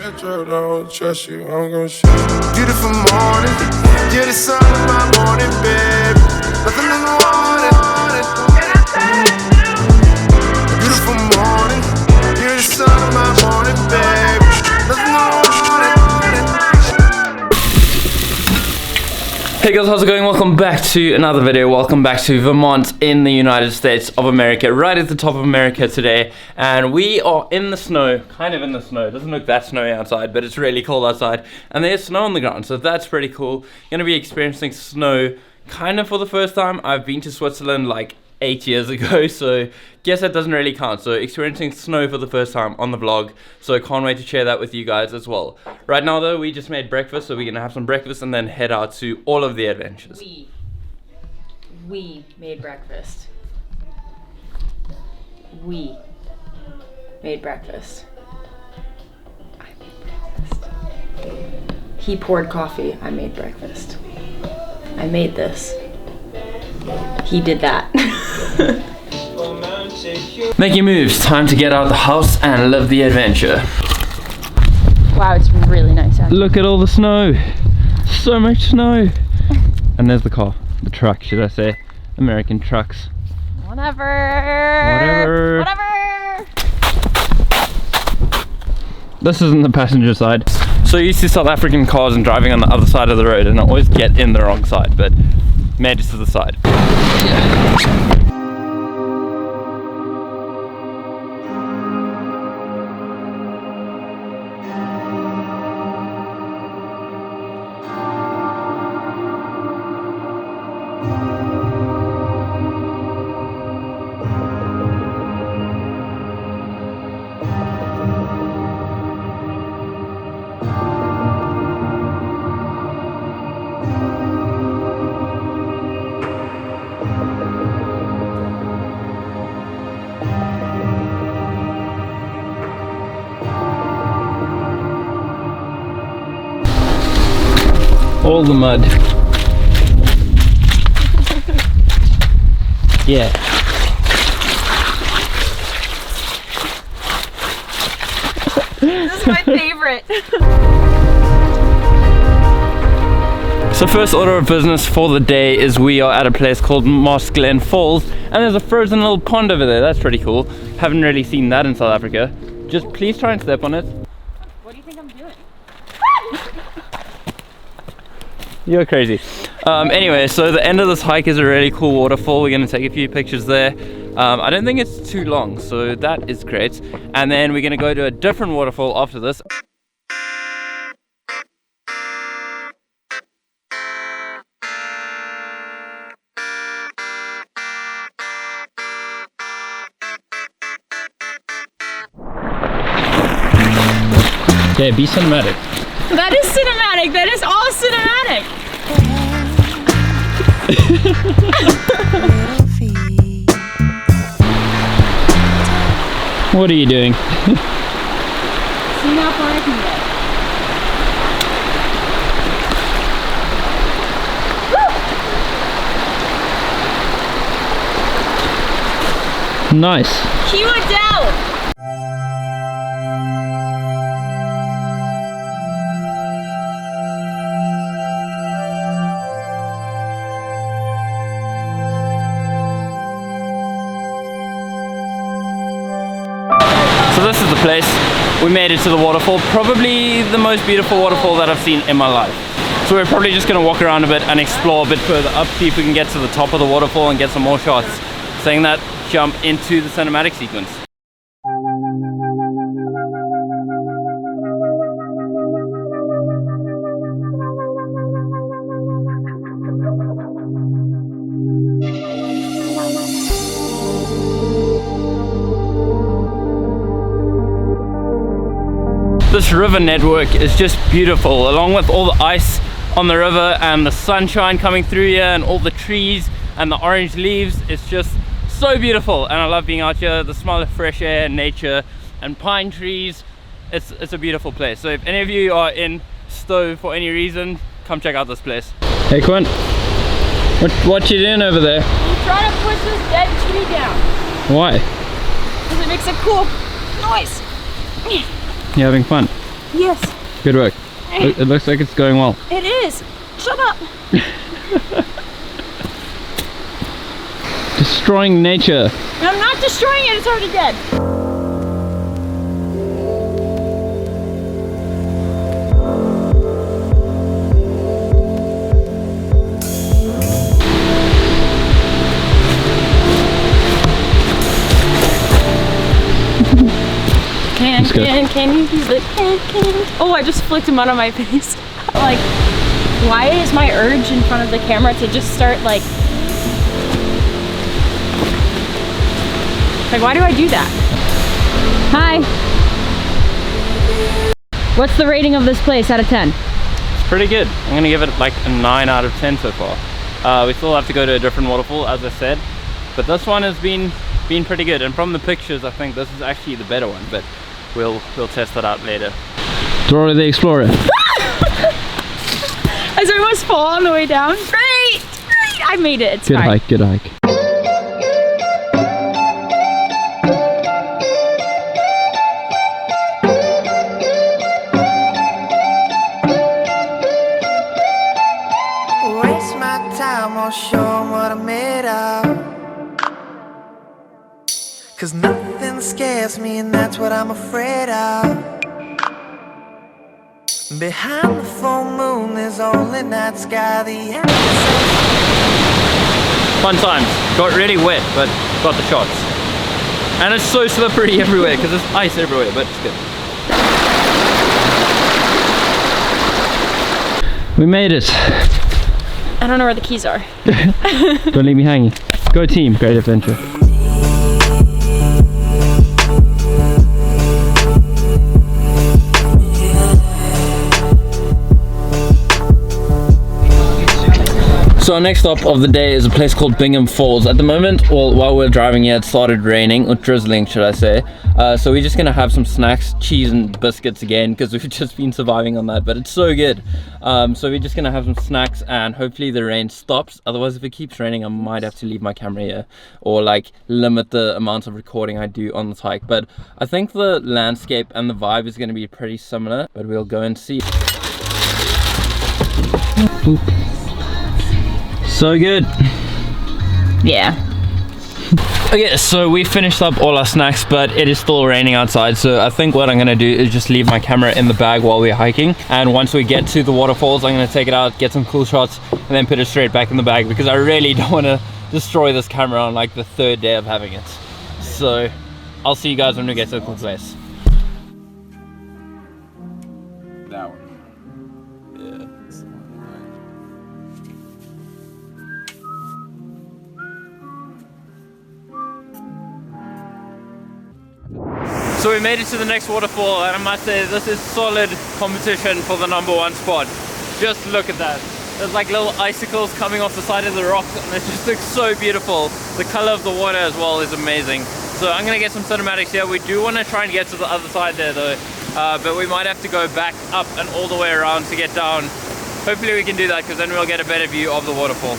Metro don't trust you, I'm gonna shoot. Beautiful morning, you're the sun of my morning, babe. Nothing in the water. Beautiful morning, you're the sun of my morning, babe. Nothing in the water. Hey guys, how's it going? Welcome back to another video. Welcome back to Vermont in the United States of America, right at the top of America today. And we are in the snow, kind of in the snow. It doesn't look that snowy outside, but it's really cold outside. And there's snow on the ground, so that's pretty cool. Gonna be experiencing snow kind of for the first time. I've been to Switzerland like 8 years ago, so guess that doesn't really count. So experiencing snow for the first time on the vlog, so I can't wait to share that with you guys as well. Right now though, we just made breakfast, so we're gonna have some breakfast and then head out to all of the adventures. We made breakfast. We made breakfast. I made breakfast. He poured coffee. I made breakfast. I made this. He did that. Making moves, time to get out of the house and live the adventure. Wow, it's really nice out. Look at all the snow. So much snow. And there's the car. The truck, should I say. American trucks. Whatever. This isn't the passenger side. So used to South African cars and driving on the other side of the road, and I always get in the wrong side, but made it to the side. Yeah. All the mud. Yeah. This is my favorite. So first order of business for the day is we are at a place called Glen Falls, and there's a frozen little pond over there. That's pretty cool. Haven't really seen that in South Africa. Just please try and step on it. What do you think I'm doing? You're crazy. Anyway, so the end of this hike is a really cool waterfall. We're going to take a few pictures there. I don't think it's too long, so that is great. And then we're going to go to a different waterfall after this. Okay, be cinematic. That is cinematic. That is all cinematic. What are you doing? See how far I can get. Nice. He went down. So this is the place. We made it to the waterfall, probably the most beautiful waterfall that I've seen in my life. So we're probably just gonna walk around a bit and explore a bit further up, see if we can get to the top of the waterfall and get some more shots. Saying that, jump into the cinematic sequence. This river network is just beautiful, along with all the ice on the river and the sunshine coming through here and all the trees and the orange leaves. It's just so beautiful, and I love being out here. The smell of fresh air, nature and pine trees. It's a beautiful place. So if any of you are in Stowe for any reason, come check out this place. Hey Quinn, what you doing over there? I'm trying to push this dead tree down. Why? Because it makes a cool noise. You having fun? Yes. Good work. It looks like it's going well. It is. Shut up. Destroying nature. I'm not destroying it. It's already dead. Can you do the can? Oh, I just flicked him out of my face. Like, why is my urge in front of the camera to just start like why do I do that? Hi. What's the rating of this place out of 10? It's pretty good. I'm gonna give it like a 9 out of 10 so far. We still have to go to a different waterfall, as I said, but this one has been pretty good. And from the pictures, I think this is actually the better one. But we'll test that out later. Dora the Explorer. I almost fall on the way down. Great! I made it. It's good fine. hike. Good hike. Waste my time, I'll show 'em what I'm made of. 'Cause nothing scares me, and that's what I'm afraid of. Behind the full moon, there's only night sky, the end. Fun times. Got really wet, but got the shots. And it's so slippery everywhere because there's ice everywhere, but it's good. We made it. I don't know where the keys are. Don't leave me hanging. Go team, great adventure. So our next stop of the day is a place called Bingham Falls. At the moment, well, while we're driving here, it started raining, or drizzling should I say. So we're just gonna have some snacks, cheese and biscuits again, because we've just been surviving on that, but it's so good. So we're just gonna have some snacks and hopefully the rain stops. Otherwise, if it keeps raining, I might have to leave my camera here or like limit the amount of recording I do on this hike. But I think the landscape and the vibe is gonna be pretty similar, but we'll go and see. Boop. So good. Yeah. Okay, so we finished up all our snacks, but it is still raining outside. So I think what I'm gonna do is just leave my camera in the bag while we're hiking. And once we get to the waterfalls, I'm gonna take it out, get some cool shots, and then put it straight back in the bag because I really don't wanna destroy this camera on like the 3rd day of having it. So I'll see you guys when we get to the cool place. That one. Yeah. So we made it to the next waterfall, and I must say this is solid competition for the #1 spot. Just look at that. There's like little icicles coming off the side of the rock, and it just looks so beautiful. The color of the water as well is amazing. So I'm gonna get some cinematics here. We do want to try and get to the other side there though, but we might have to go back up and all the way around to get down. Hopefully we can do that because then we'll get a better view of the waterfall.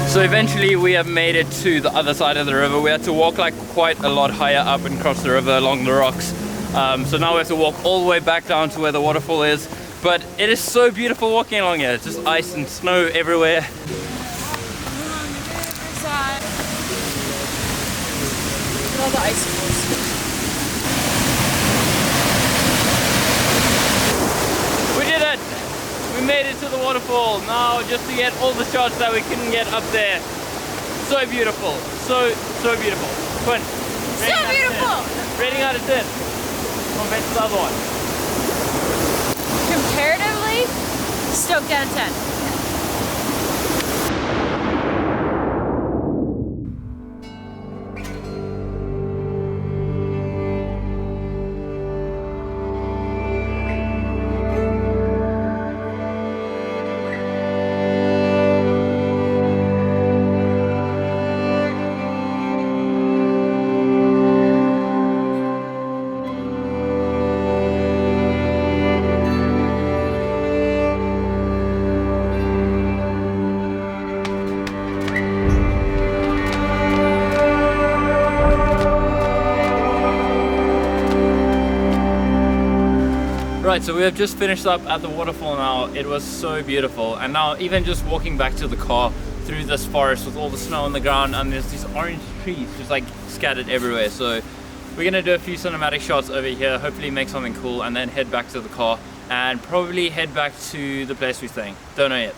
So eventually we have made it to the other side of the river. We had to walk like quite a lot higher up and cross the river along the rocks. So now we have to walk all the way back down to where the waterfall is. But it is so beautiful walking along here. It's just ice and snow everywhere. All the icicles. We did it! We made it to the waterfall. Now just to get all the shots that we couldn't get up there. So beautiful. So beautiful. Quinn. So beautiful! Rating out of 10. Compared to the other one. Comparatively, stoked out of 10. Right, so we have just finished up at the waterfall now. It was so beautiful, and now even just walking back to the car through this forest with all the snow on the ground, and there's these orange trees just like scattered everywhere. So we're gonna do a few cinematic shots over here, hopefully make something cool, and then head back to the car and probably head back to the place we're staying. Don't know yet.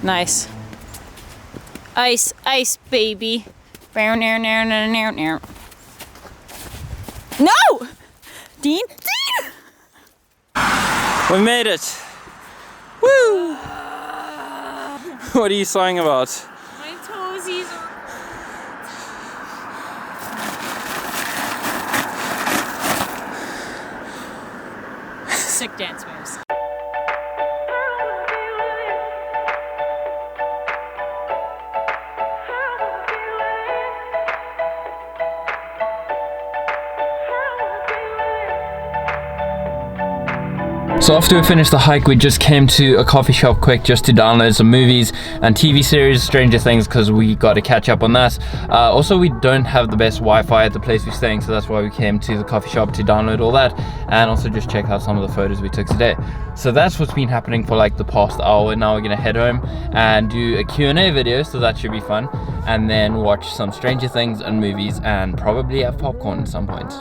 Nice. Ice, ice, baby. No! Dean? Dean! We made it! Woo! What are you sighing about? My toesies are... Sick dance moves. So after we finished the hike, we just came to a coffee shop quick just to download some movies and TV series, Stranger Things, because we got to catch up on that. Also, we don't have the best Wi-Fi at the place we're staying, so that's why we came to the coffee shop to download all that and also just check out some of the photos we took today. So that's what's been happening for like the past hour. Now we're gonna head home and do a Q&A video, so that should be fun, and then watch some Stranger Things and movies and probably have popcorn at some point.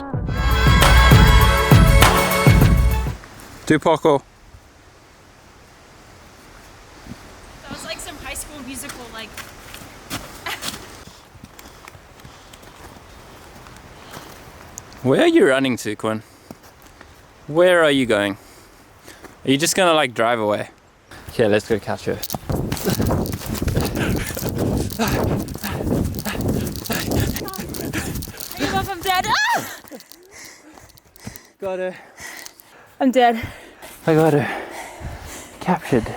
Do parkour. That was like some High School Musical, like... Where are you running to, Quinn? Where are you going? Are you just gonna like drive away? Okay, let's go catch her. I'm dead. Ah! Got her. I'm dead. I got her. Captured.